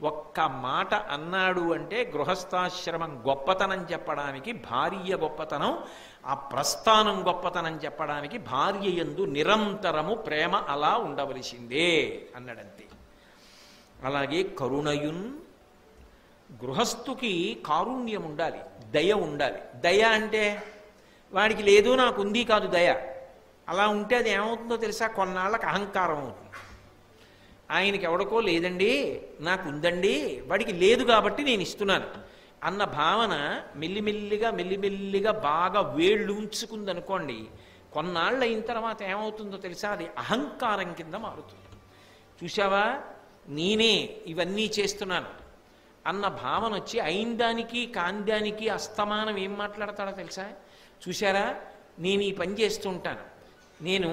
ఒక్క మాట అన్నాడు అంటే గృహస్థాశ్రమం గొప్పతనం చెప్పడానికి, భార్య గొప్పతనం, ఆ ప్రస్థానం గొప్పతనం చెప్పడానికి భార్య యందు నిరంతరము ప్రేమ అలా ఉండవలసిందే అన్నాడంతే. అలాగే కరుణయున్, గృహస్థుకి కారుణ్యం ఉండాలి, దయ ఉండాలి. దయ అంటే వాడికి లేదు నాకుంది కాదు దయ. అలా ఉంటే అది ఏమవుతుందో తెలుసా? కొన్నాళ్ళకి అహంకారం అవుతుంది. ఆయనకి ఎవడికో లేదండి నాకుందండి, వాడికి లేదు కాబట్టి నేను ఇస్తున్నాను అన్న భావన మెల్లిమెల్లిగా బాగా వేళ్ళు ఉంచుకుందనుకోండి, కొన్నాళ్ళు అయిన తర్వాత ఏమవుతుందో తెలుసా? అది అహంకారం కింద మారుతుంది. చూసావా నేనే ఇవన్నీ చేస్తున్నాను అన్న భావన వచ్చి అయిందానికి కాందానికి అస్తమానం ఏం మాట్లాడతాడో తెలుసా? చూశారా నేను ఈ పని చేస్తుంటాను, నేను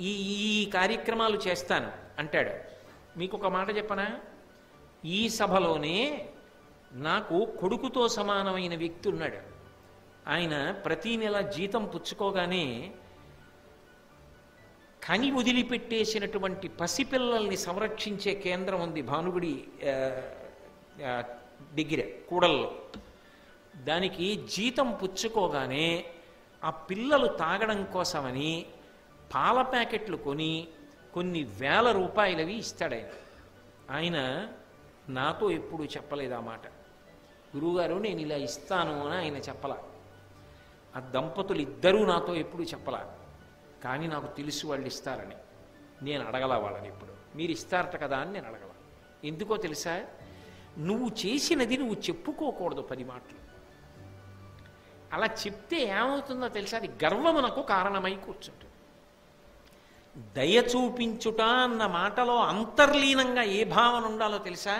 ఈ ఈ కార్యక్రమాలు చేస్తాను అంటాడు. మీకు ఒక మాట చెప్పనా? ఈ సభలోనే నాకు కొడుకుతో సమానమైన వ్యక్తి ఉన్నాడు. ఆయన ప్రతీ నెల జీతం పుచ్చుకోగానే కని వదిలిపెట్టేసినటువంటి పసిపిల్లల్ని సంరక్షించే కేంద్రం ఉంది భానుగుడి దగ్గర కూడల్లో. దానికి జీతం పుచ్చుకోగానే ఆ పిల్లలు తాగడం కోసమని పాల ప్యాకెట్లు కొని కొన్ని వేల రూపాయలవి ఇస్తాడు ఆయన. ఆయన నాతో ఎప్పుడు చెప్పలేదు ఆ మాట. గురువుగారు నేను ఇలా ఇస్తాను అని ఆయన చెప్పలా. ఆ దంపతులు ఇద్దరూ నాతో ఎప్పుడు చెప్పలా. కానీ నాకు తెలుసు వాళ్ళు ఇస్తారని. నేను అడగల వాళ్ళని ఎప్పుడు. మీరు ఇస్తారట కదా అని నేను అడగల. ఎందుకో తెలుసా? నువ్వు చేసినది నువ్వు చెప్పుకోకూడదు 10 మాటలు. అలా చెప్తే ఏమవుతుందో తెలుసా? అది గర్వమునకు కారణమై కూర్చుంటుంది. దయ చూపించుట అన్న మాటలో అంతర్లీనంగా ఏ భావన ఉండాలో తెలుసా?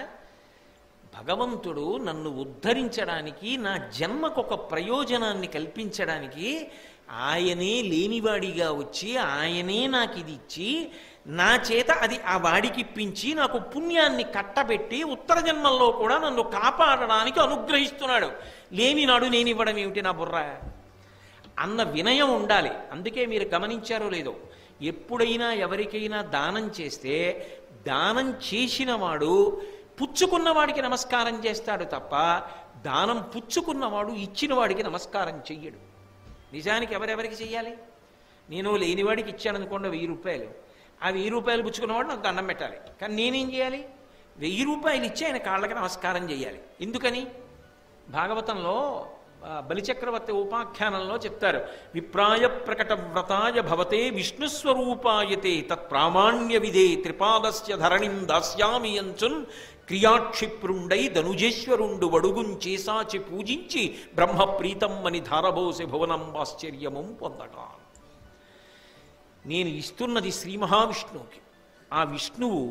భగవంతుడు నన్ను ఉద్ధరించడానికి, నా జన్మకొక ప్రయోజనాన్ని కల్పించడానికి ఆయనే లేనివాడిగా వచ్చి ఆయనే నాకు ఇది ఇచ్చి నా చేత అది ఆ వాడికి ఇప్పించి నాకు పుణ్యాన్ని కట్టబెట్టి ఉత్తర జన్మల్లో కూడా నన్ను కాపాడడానికి అనుగ్రహిస్తున్నాడు. లేనినాడు నేను ఇవ్వడం ఏమిటి నా బుర్ర అన్న వినయం ఉండాలి. అందుకే మీరు గమనించారో లేదో, ఎప్పుడైనా ఎవరికైనా దానం చేస్తే దానం చేసిన వాడు పుచ్చుకున్నవాడికి నమస్కారం చేస్తాడు తప్ప దానం పుచ్చుకున్నవాడు ఇచ్చిన వాడికి నమస్కారం చెయ్యడు. నిజానికి ఎవరెవరికి చెయ్యాలి? నేను లేనివాడికి ఇచ్చాను అనుకోండి 1000 రూపాయలు, ఆ 1000 రూపాయలు పుచ్చుకున్నవాడు నాకు దండం పెట్టాలి. కానీ నేనేం చేయాలి? 1000 రూపాయలు ఇచ్చి ఆయన కాళ్ళకి నమస్కారం చేయాలి. ఎందుకని? భాగవతంలో బలిచక్రవర్తి ఉపాఖ్యానంలో చెప్తారు, విప్రాయ ప్రకట వ్రతాయ భవతే విష్ణుస్వరూపాయతే తత్ప్రామాణ్య విదే త్రిపాదస్య ధరణిం దాస్యామి అంచున్ క్రియాక్షిప్రుండై ధనుజేశ్వరుండు వడుగుంచేసాచి పూజించి బ్రహ్మప్రీతం అని ధారబోసి భువనం ఆశ్చర్యము పొందట. నేను ఇస్తున్నది శ్రీ మహావిష్ణువుకి. ఆ విష్ణువు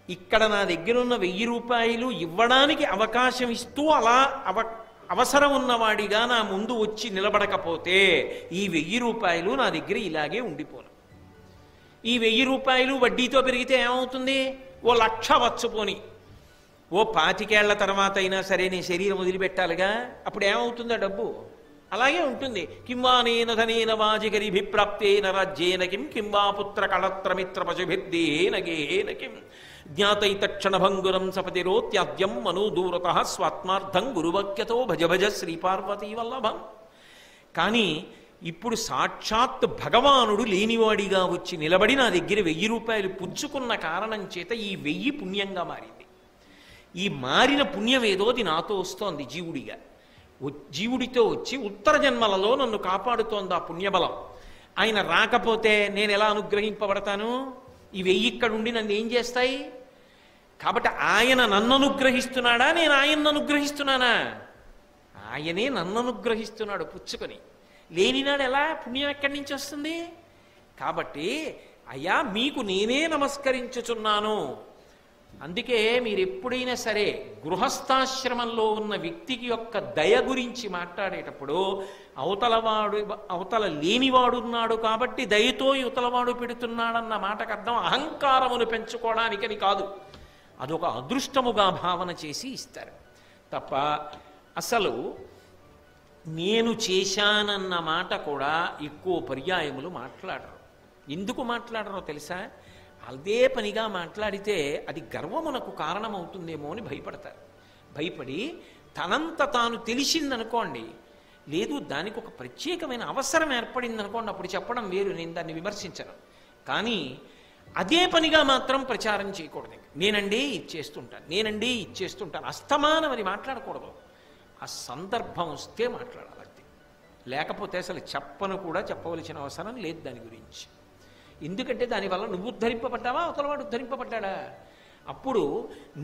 ఇక్కడ నా దగ్గరున్న 1000 రూపాయలు ఇవ్వడానికి అవకాశం ఇస్తూ అలా అవసరం ఉన్నవాడిగా నా ముందు వచ్చి నిలబడకపోతే ఈ 1000 రూపాయలు నా దగ్గర ఇలాగే ఉండిపోను. ఈ 1000 రూపాయలు వడ్డీతో పెరిగితే ఏమవుతుంది? ఓ 1,00,000 వచ్చుపోని, ఓ 25 ఏళ్ల తర్వాత అయినా సరే నీ శరీరం వదిలిపెట్టాలిగా. అప్పుడు ఏమవుతుందో డబ్బు అలాగే ఉంటుంది. కింవానేన ధనేన వాజిగరిభిప్రాప్తేన రాజ్యేన కిం కింవా పుత్ర కళత్రమిత్ర పశుభిర్దేన గేన కిం జ్ఞాతైతక్షణభంగురం సపతిరోత్యాద్యం మనోదూరత స్వాత్మార్థం గురువాక్యతో భజ భజ శ్రీపార్వతీ వల్లభం. కానీ ఇప్పుడు సాక్షాత్ భగవానుడు లేనివాడిగా వచ్చి నిలబడి నా దగ్గర 1000 రూపాయలు పుచ్చుకున్న కారణం చేత ఈ 1000 పుణ్యంగా మారింది. ఈ మారిన పుణ్యం ఏదో అది నాతో వస్తోంది జీవుడిగా. జీవుడితో వచ్చి ఉత్తర జన్మలలో నన్ను కాపాడుతోంది ఆ పుణ్యబలం. ఆయన రాకపోతే నేను ఎలా అనుగ్రహింపబడతాను? ఈ 1000 ఇక్కడుండి నన్ను ఏం చేస్తాయి? కాబట్టి ఆయన నన్ను అనుగ్రహిస్తున్నాడా, నేను ఆయన్ను అనుగ్రహిస్తున్నానా? ఆయనే నన్ను అనుగ్రహిస్తున్నాడు పుచ్చుకొని. లేనినాడు ఎలా పుణ్యం ఎక్కడి నుంచి వస్తుంది? కాబట్టి అయ్యా మీకు నేనే నమస్కరించుచున్నాను. అందుకే మీరు ఎప్పుడైనా సరే గృహస్థాశ్రమంలో ఉన్న వ్యక్తికి యొక్క దయ గురించి మాట్లాడేటప్పుడు అవతల లేనివాడున్నాడు కాబట్టి దయతో యువతలవాడు పెడుతున్నాడన్న మాటకు అర్థం అహంకారమును పెంచుకోవడానికని కాదు. అదొక అదృష్టముగా భావన చేసి ఇస్తారు తప్ప అసలు నేను చేశానన్న మాట కూడా ఎక్కువ పర్యాయములు మాట్లాడరు. ఎందుకు మాట్లాడరో తెలుసా? అదే పనిగా మాట్లాడితే అది గర్వమునకు కారణమవుతుందేమో అని భయపడతారు. భయపడి తనంత తాను తెలిసిందనుకోండి, లేదు దానికి ఒక ప్రత్యేకమైన అవసరం ఏర్పడింది అనుకోండి, అప్పుడు చెప్పడం వేరు, నేను దాన్ని విమర్శించను. కానీ అదే పనిగా మాత్రం ప్రచారం చేయకూడదు. నేనండి ఇచ్చేస్తుంటాను, నేనండి ఇచ్చేస్తుంటాను, అస్తమానం అది మాట్లాడకూడదు. ఆ సందర్భం వస్తే మాట్లాడాలి అంతే. లేకపోతే అసలు చెప్పను కూడా చెప్పవలసిన అవసరం లేదు దాని గురించి. ఎందుకంటే దానివల్ల నువ్వు ఉద్ధరింపబడ్డావా, అవతలవాడు ఉద్ధరింపబడ్డా? అప్పుడు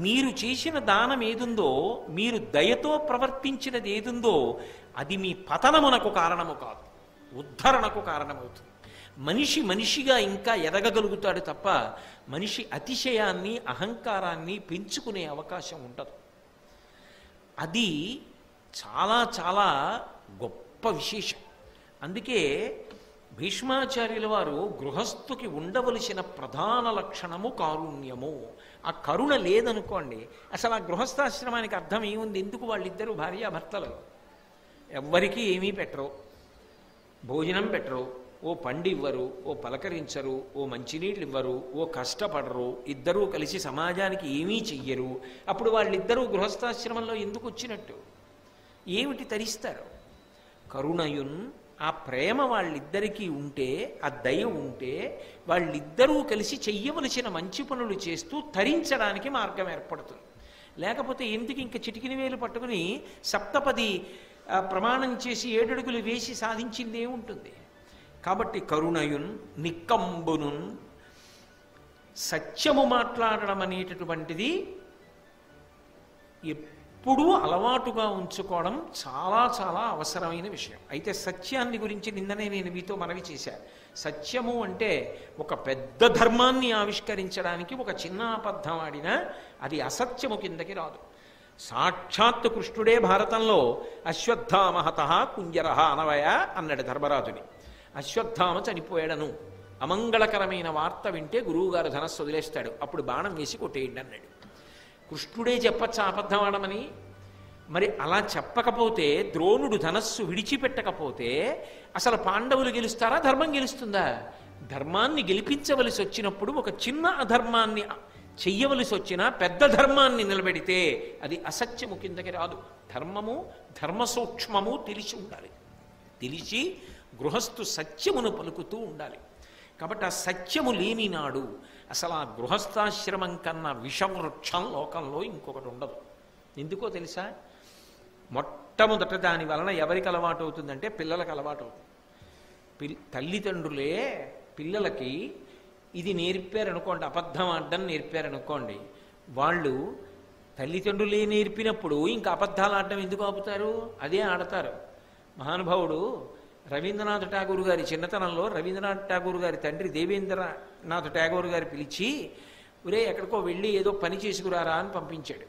మీరు చేసిన దానం ఏదుందో, మీరు దయతో ప్రవర్తించినది ఏదుందో, అది మీ పతనమునకు కారణము కాదు, ఉద్ధరణకు కారణమవుతుంది. మనిషి మనిషిగా ఇంకా ఎదగగలుగుతాడు తప్ప మనిషి అతిశయాన్ని అహంకారాన్ని పెంచుకునే అవకాశం ఉండదు. అది చాలా చాలా గొప్ప విశేషం. అందుకే భీష్మాచార్యుల వారు గృహస్థుకి ఉండవలసిన ప్రధాన లక్షణము కారుణ్యము. ఆ కరుణ లేదనుకోండి, అసలు ఆ గృహస్థాశ్రమానికి అర్థం ఏముంది? ఎందుకు వాళ్ళిద్దరూ భార్యాభర్తలు ఎవ్వరికీ ఏమీ పెట్టరు, భోజనం పెట్టరు, ఓ పండు ఇవ్వరు, ఓ పలకరించరు, ఓ మంచినీళ్ళు ఇవ్వరు, ఓ కష్టపడరు, ఇద్దరూ కలిసి సమాజానికి ఏమీ చెయ్యరు. అప్పుడు వాళ్ళిద్దరూ గృహస్థాశ్రమంలో ఎందుకు వచ్చినట్టు? ఏమిటి తరిస్తారు? కరుణయున్, ఆ ప్రేమ వాళ్ళిద్దరికీ ఉంటే, ఆ దయ ఉంటే, వాళ్ళిద్దరూ కలిసి చెయ్యవలసిన మంచి పనులు చేస్తూ తరించడానికి మార్గం ఏర్పడుతుంది. లేకపోతే ఎందుకు ఇంక చిటికిన వేలు పట్టుకుని సప్తపది ప్రమాణం చేసి 7 అడుగులు వేసి సాధించింది ఏముంటుంది? కాబట్టి కరుణయున్, నిక్కంబునున్, సత్యము మాట్లాడడం అనేటటువంటిది ఎప్పుడూ అలవాటుగా ఉంచుకోవడం చాలా చాలా అవసరమైన విషయం. అయితే సత్యాన్ని గురించి నిన్ననే నేను మీతో మనవి చేశాను. సత్యము అంటే ఒక పెద్ద ధర్మాన్ని ఆవిష్కరించడానికి ఒక చిన్న అబద్ధం ఆడినా అది అసత్యము కిందకి రాదు. సాక్షాత్ కృష్ణుడే భారతంలో అశ్వత్థామహత కుంజరహ అనవయ అన్నాడు ధర్మరాజుని. అశ్వత్థామ చనిపోయాడను, అమంగళకరమైన వార్త వింటే గురువుగారు ధనస్సు వదిలేస్తాడు, అప్పుడు బాణం వేసి కొట్టేయండి అన్నాడు. కృష్ణుడే చెప్పచ్చా అబద్ధం ఆడమని? మరి అలా చెప్పకపోతే, ద్రోణుడు ధనస్సు విడిచిపెట్టకపోతే అసలు పాండవులు గెలుస్తారా, ధర్మం గెలుస్తుందా? ధర్మాన్ని గెలిపించవలసి వచ్చినప్పుడు ఒక చిన్న అధర్మాన్ని చెయ్యవలసి వచ్చినా పెద్ద ధర్మాన్ని నిలబెడితే అది అసత్యము కిందకి రాదు. ధర్మము, ధర్మ సూక్ష్మము తెలిసి ఉండాలి. తెలిసి గృహస్థు సత్యమును పలుకుతూ ఉండాలి. కాబట్టి ఆ సత్యము లేని నాడు అసలు ఆ గృహస్థాశ్రమం కన్నా విషవృక్షం లోకంలో ఇంకొకటి ఉండదు. ఎందుకో తెలుసా? మొట్టమొదట దాని వలన ఎవరికి అలవాటు అవుతుందంటే పిల్లలకు అలవాటు అవుతుంది. తల్లిదండ్రులే పిల్లలకి ఇది నేర్పారనుకోండి, అబద్ధం ఆడడం నేర్పారనుకోండి, వాళ్ళు తల్లిదండ్రులే నేర్పినప్పుడు ఇంకా అబద్ధాలు ఆడడం ఎందుకు ఆపుతారు? అదే ఆడతారు. మహానుభావుడు రవీంద్రనాథ్ ఠాగూర్ గారి చిన్నతనంలో రవీంద్రనాథ్ ఠాగూర్ గారి తండ్రి దేవేంద్రనాథ్ ఠాగూర్ గారు పిలిచి, ఒరే ఎక్కడికో వెళ్ళి ఏదో పని చేసుకురారా అని పంపించాడు.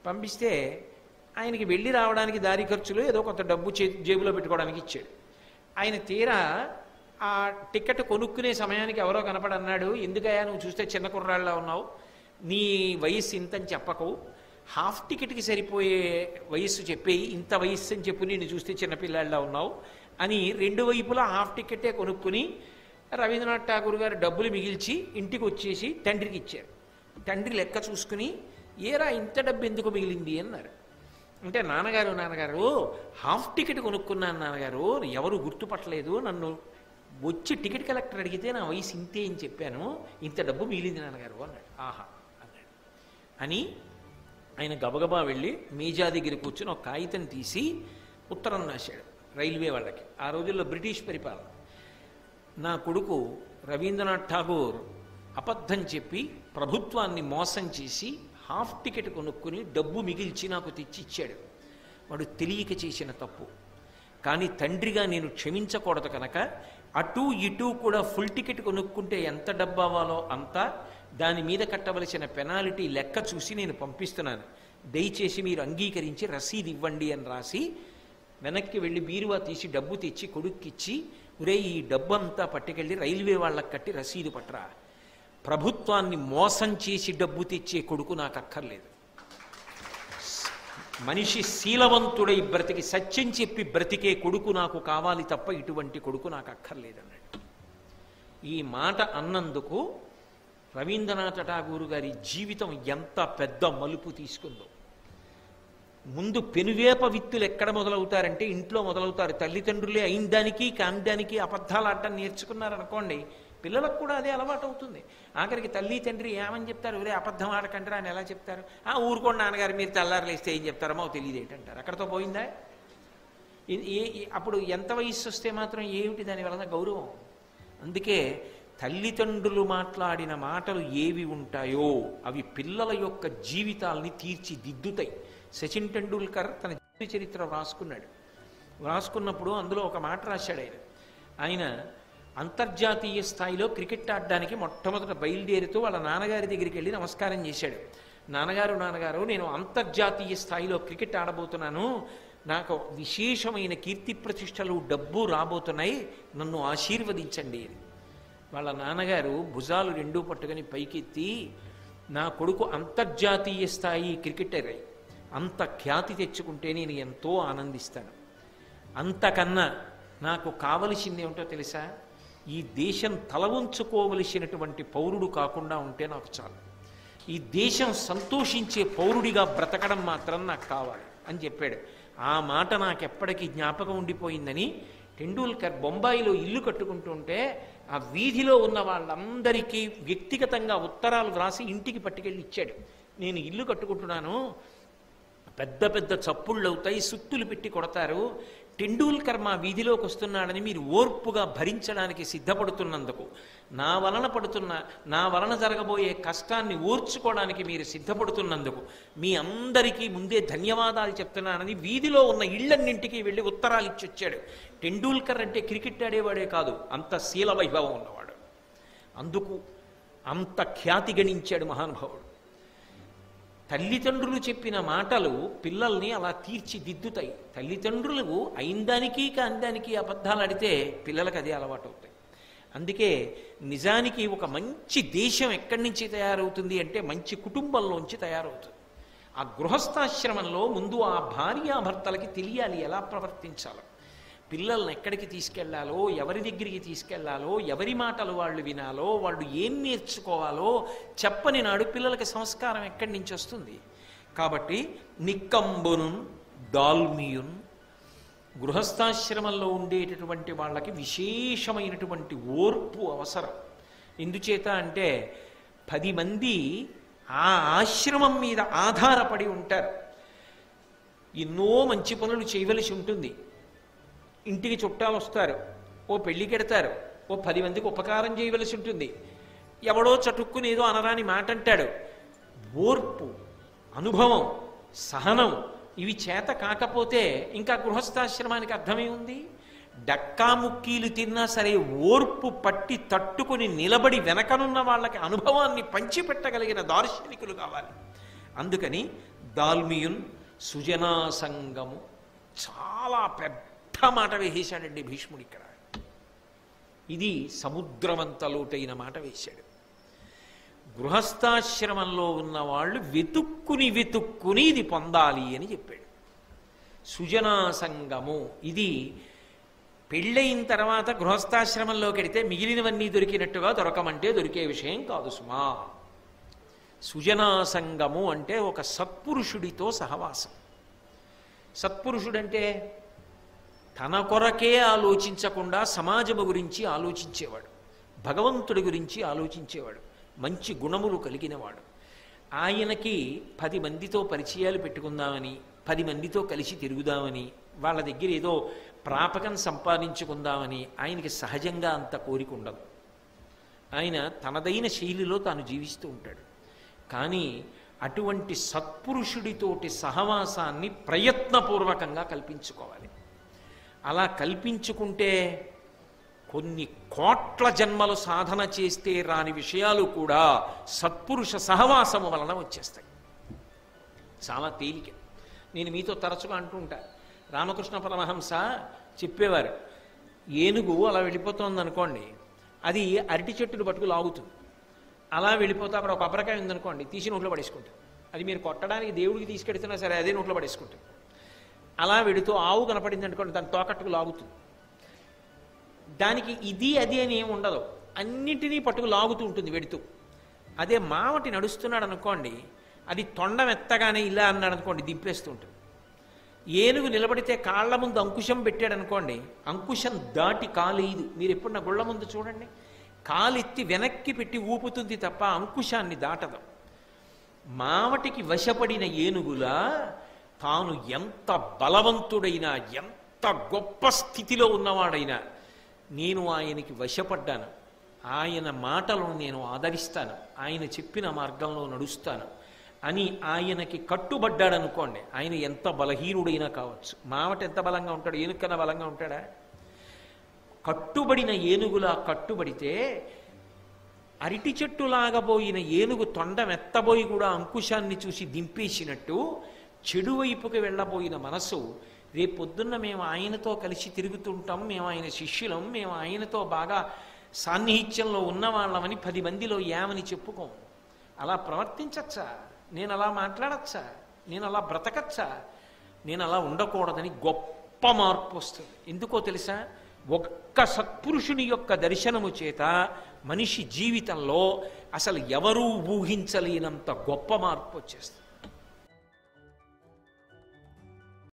పంపిస్తే ఆయనకి వెళ్ళి రావడానికి దారి ఖర్చులు ఏదో కొంత డబ్బు జేబులో పెట్టుకోవడానికి ఇచ్చాడు. ఆయన తీరా ఆ టికెట్ కొనుక్కునే సమయానికి ఎవరో కనపడన్నాడు, ఎందుకయ్యా నువ్వు చూస్తే చిన్న కుర్రాళ్ళ ఉన్నావు, నీ వయస్సు ఇంతని చెప్పకు, హాఫ్ టికెట్కి సరిపోయే వయస్సు చెప్పేయి, ఇంత వయస్సు అని చెప్పు, నేను చూస్తే చిన్నపిల్లాళ్ళ ఉన్నావు అని 2 వైపులా హాఫ్ టికెటే కొనుక్కుని రవీంద్రనాథ్ ఠాగూర్ గారు డబ్బులు మిగిల్చి ఇంటికి వచ్చేసి తండ్రికి ఇచ్చారు. తండ్రి లెక్క చూసుకుని, ఏరా ఇంత డబ్బు ఎందుకు మిగిలింది అన్నారు. అంటే నాన్నగారు హాఫ్ టికెట్ కొనుక్కున్నాను నాన్నగారు, ఎవరు గుర్తుపట్టలేదు, నన్ను వచ్చి టికెట్ కలెక్టర్ అడిగితే నా వయసు ఇంతే అని చెప్పాను, ఇంత డబ్బు మిగిలింది నాన్నగారు అన్నాడు. ఆహా అన్నాడు. అని ఆయన గబగబా వెళ్ళి మేజా దగ్గర కూర్చొని ఒక కాగితం తీసి ఉత్తరం రాశాడు రైల్వే వాళ్ళకి. ఆ రోజుల్లో బ్రిటిష్ పరిపాలన. నా కొడుకు రవీంద్రనాథ్ ఠాగూర్ అబద్ధం చెప్పి ప్రభుత్వాన్ని మోసం చేసి హాఫ్ టికెట్ కొనుక్కుని డబ్బు మిగిల్చి నాకు తెచ్చిచ్చాడు. వాడు తెలియక చేసిన తప్పు, కానీ తండ్రిగా నేను క్షమించకూడదు కనుక అటు ఇటు కూడా ఫుల్ టికెట్ కొనుక్కుంటే ఎంత డబ్బు అవ్వాలో అంత, దాని మీద కట్టవలసిన పెనాల్టీ లెక్క చూసి నేను పంపిస్తున్నాను, దయచేసి మీరు అంగీకరించి రసీదు ఇవ్వండి అని రాసి వెనక్కి వెళ్ళి బీరువా తీసి డబ్బు తెచ్చి కొడుక్కిచ్చి, ఒరే ఈ డబ్బు అంతా పట్టుకెళ్ళి రైల్వే వాళ్ళకి కట్టి రసీదు పట్టరా, ప్రభుత్వాన్ని మోసం చేసి డబ్బు తెచ్చే కొడుకు నాకు అక్కర్లేదు, మనిషి శీలవంతుడై బ్రతికి సత్యం చెప్పి బ్రతికే కొడుకు నాకు కావాలి తప్ప ఇటువంటి కొడుకు నాకు అక్కర్లేదన్నాడు. ఈ మాట అన్నందుకు రవీంద్రనాథ ఠాగూర్ గారి జీవితం ఎంత పెద్ద మలుపు తీసుకుందో. ముందు పెనువేప విత్తులు ఎక్కడ మొదలవుతారంటే ఇంట్లో మొదలవుతారు. తల్లిదండ్రులే అయిన దానికి కాని దానికి అబద్ధాలు ఆడటం నేర్చుకున్నారనుకోండి, పిల్లలకు కూడా అదే అలవాటు అవుతుంది. ఆఖరికి తల్లి తండ్రి ఏమని చెప్తారు, ఒరే అబద్ధం ఆడకంటారా అని ఎలా చెప్తారు? ఊరుకోండి నాన్నగారు, మీరు తెల్లారులేస్తే ఏం చెప్తారో తెలియదు ఏంటంటారు. అక్కడతో పోయిందా? అప్పుడు ఎంత వయస్సు వస్తే మాత్రం ఏమిటి దాని వలన గౌరవం? అందుకే తల్లిదండ్రులు మాట్లాడిన మాటలు ఏవి ఉంటాయో అవి పిల్లల యొక్క జీవితాల్ని తీర్చిదిద్దుతాయి. సచిన్ టెండూల్కర్ తన జీవిత చరిత్ర రాసుకున్నప్పుడు అందులో ఒక మాట రాశాడు. ఆయన అంతర్జాతీయ స్థాయిలో క్రికెట్ ఆడడానికి మొట్టమొదట బయలుదేరుతూ వాళ్ళ నాన్నగారి దగ్గరికి వెళ్ళి నమస్కారం చేశాడు. నాన్నగారు, నేను అంతర్జాతీయ స్థాయిలో క్రికెట్ ఆడబోతున్నాను, నాకు విశేషమైన కీర్తి ప్రతిష్టలు డబ్బు రాబోతున్నాయి, నన్ను ఆశీర్వదించండి అని. వాళ్ళ నాన్నగారు భుజాలు రెండూ పట్టుకొని పైకెత్తి, నా కొడుకు అంతర్జాతీయ స్థాయి క్రికెటర్ అయి అంత ఖ్యాతి తెచ్చుకుంటే నేను ఎంతో ఆనందిస్తాను. అంతకన్నా నాకు కావలసింది ఏమిటో తెలుసా? ఈ దేశం తల ఉంచుకోవలసినటువంటి పౌరుడు కాకుండా ఉంటే నాకు చాలు. ఈ దేశం సంతోషించే పౌరుడిగా బ్రతకడం మాత్రం నాకు కావాలి అని చెప్పాడు. ఆ మాట నాకెప్పటికీ జ్ఞాపకం ఉండిపోయిందని టెండూల్కర్ బొంబాయిలో ఇల్లు కట్టుకుంటుంటే ఆ వీధిలో ఉన్న వాళ్ళందరికీ వ్యక్తిగతంగా ఉత్తరాలు వ్రాసి ఇంటికి పట్టుకెళ్ళి ఇచ్చాడు. నేను ఇల్లు కట్టుకుంటున్నాను, పెద్ద పెద్ద చప్పుళ్ళు అవుతాయి, సుత్తులు పెట్టి కొడతారు, టెండూల్కర్ మా వీధిలోకి వస్తున్నాడని మీరు ఓర్పుగా భరించడానికి సిద్ధపడుతున్నందుకు, నా వలన జరగబోయే కష్టాన్ని ఓర్చుకోవడానికి మీరు సిద్ధపడుతున్నందుకు మీ అందరికీ ముందే ధన్యవాదాలు చెప్తున్నానని వీధిలో ఉన్న ఇళ్లన్నింటికి వెళ్ళి ఉత్తరాలు ఇచ్చొచ్చాడు. టెండూల్కర్ అంటే క్రికెట్ ఆడేవాడే కాదు, అంత శీల వైభవం ఉన్నవాడు. అందుకు అంత ఖ్యాతి గణించాడు మహానుభావుడు. తల్లిదండ్రులు చెప్పిన మాటలు పిల్లల్ని అలా తీర్చిదిద్దుతాయి. తల్లిదండ్రులు అయిందానికి కాందానికి అబద్ధాలు ఆడితే పిల్లలకు అదే అలవాటు అవుతాయి. అందుకే నిజానికి ఒక మంచి దేశం ఎక్కడి నుంచి తయారవుతుంది అంటే మంచి కుటుంబంలోంచి తయారవుతుంది. ఆ గృహస్థాశ్రమంలో ముందు ఆ భార్యాభర్తలకి తెలియాలి ఎలా ప్రవర్తించాలో, పిల్లల్ని ఎక్కడికి తీసుకెళ్లాలో, ఎవరి దగ్గరికి తీసుకెళ్లాలో, ఎవరి మాటలు వాళ్ళు వినాలో, వాళ్ళు ఏం నేర్చుకోవాలో చెప్పని నాడు పిల్లలకి సంస్కారం ఎక్కడి నుంచి వస్తుంది? కాబట్టి నిక్కంబును దాల్మియున్, గృహస్థాశ్రమంలో ఉండేటటువంటి వాళ్ళకి విశేషమైనటువంటి ఓర్పు అవసరం. ఎందుచేత అంటే 10 మంది ఆ ఆశ్రమం మీద ఆధారపడి ఉంటారు. ఎన్నో మంచి పనులు చేయవలసి ఉంటుంది. ఇంటికి చుట్టాలు వస్తారు, ఓ పెళ్ళికెడతారు, ఓ 10 మందికి ఉపకారం చేయవలసి ఉంటుంది. ఎవడో చటుక్కుని ఏదో అనరాని మాట అంటాడు. ఓర్పు, అనుభవం, సహనం ఇవి చేత కాకపోతే ఇంకా గృహస్థాశ్రమానికి అర్థమే ఉంది? డక్కాముక్కీలు తిన్నా సరే ఓర్పు పట్టి తట్టుకుని నిలబడి వెనకనున్న వాళ్ళకి అనుభవాన్ని పంచిపెట్టగలిగిన దార్శనికులు కావాలి. అందుకని దాల్మియున్ సుజనాసంగము, చాలా పెద్ద మాట వేసేశాడండి భీష్ముడు ఇక్కడ. ఇది సముద్రమంత లోటైన మాట వేశాడు. గృహస్థాశ్రమంలో ఉన్న వాళ్ళు వెతుక్కుని ఇది పొందాలి అని చెప్పాడు. సుజనాసంగము ఇది పెళ్ళయిన తర్వాత గృహస్థాశ్రమంలోకి వెడితే మిగిలినవన్నీ దొరికినట్టుగా దొరకమంటే దొరికే విషయం కాదు సుమా. సుజనాసంగము అంటే ఒక సత్పురుషుడితో సహవాసం. సత్పురుషుడంటే తన కొరకే ఆలోచించకుండా సమాజము గురించి ఆలోచించేవాడు, భగవంతుడి గురించి ఆలోచించేవాడు, మంచి గుణములు కలిగినవాడు. ఆయనకి 10 మందితో పరిచయాలు పెట్టుకుందామని, 10 మందితో కలిసి తిరుగుదామని, వాళ్ళ దగ్గర ఏదో ప్రాపకం సంపాదించుకుందామని ఆయనకి సహజంగా అంత కోరిక ఉండదు. ఆయన తనదైన శైలిలో తాను జీవిస్తూ ఉంటాడు. కానీ అటువంటి సత్పురుషుడితోటి సహవాసాన్ని ప్రయత్నపూర్వకంగా కల్పించుకోవాలి. అలా కల్పించుకుంటే కొన్ని కోట్ల జన్మలు సాధన చేస్తే రాని విషయాలు కూడా సత్పురుష సహవాసము వలన వచ్చేస్తాయి. చాలా తేలిక. నేను మీతో తరచుగా అంటుంటా, రామకృష్ణ పరమహంస చెప్పేవారు, ఏనుగు అలా వెళ్ళిపోతుంది అనుకోండి, అది అరటి చెట్టును పట్టుకు లాగుతుంది. అలా వెళ్ళిపోతే అక్కడ ఒక కొబ్బరికాయ ఉందనుకోండి, తీసి నోట్లో పడేసుకుంటుంది. అది మీరు కొట్టడానికి దేవుడికి తీసుకెడుతున్నా సరే అదే నోట్లో పడేసుకుంటుంది. అలా వెడుతూ ఆవు కనపడింది అనుకోండి, దాని తోకట్టుకు లాగుతుంది. దానికి ఇది అది అని ఏమి ఉండదు, అన్నింటినీ పట్టుకు లాగుతూ ఉంటుంది వెడుతూ. అదే మావటి నడుస్తున్నాడు అనుకోండి, అది తొండం ఎత్తగానే ఇలా అన్నాడు అనుకోండి, దింపేస్తుంటుంది. ఏనుగు నిలబడితే కాళ్ళ ముందు అంకుశం పెట్టాడు అనుకోండి, అంకుశం దాటి కాలేదు. మీరు ఎప్పుడు నా గుళ్ళ ముందు చూడండి, కాలెత్తి వెనక్కి పెట్టి ఊపుతుంది తప్ప అంకుశాన్ని దాటదు. మావటికి వశపడిన ఏనుగులా తాను ఎంత బలవంతుడైనా, ఎంత గొప్ప స్థితిలో ఉన్నవాడైనా, నేను ఆయనకి వశపడ్డాను, ఆయన మాటలను నేను ఆదరిస్తాను, ఆయన చెప్పిన మార్గంలో నడుస్తాను అని ఆయనకి కట్టుబడ్డాడనుకోండి, ఆయన ఎంత బలహీనుడైనా కావచ్చు. మావట ఎంత బలంగా ఉంటాడు, ఏనుగు కన్నా బలంగా ఉంటాడా? కట్టుబడిన ఏనుగులా కట్టుబడితే, అరటి చెట్టులాగా పోయిన ఏనుగు తొండం ఎత్తబోయి కూడా అంకుశాన్ని చూసి దింపేసినట్టు, చెడు వైపుకి వెళ్ళబోయిన మనసు రేపొద్దున్న మేము ఆయనతో కలిసి తిరుగుతుంటాం, మేము ఆయన శిష్యులం, మేము ఆయనతో బాగా సాన్నిహిత్యంలో ఉన్నవాళ్ళమని 10 మందిలో ఏమని చెప్పుకోం. అలా ప్రవర్తించచ్చా? నేను అలా మాట్లాడచ్చా? నేను అలా బ్రతకచ్చా? నేను అలా ఉండకూడదని గొప్ప మార్పు వస్తుంది. ఎందుకో తెలుసా? ఒక్క సత్పురుషుని యొక్క దర్శనము చేత మనిషి జీవితంలో అసలు ఎవరూ ఊహించలేనంత గొప్ప మార్పు వచ్చేస్తుంది.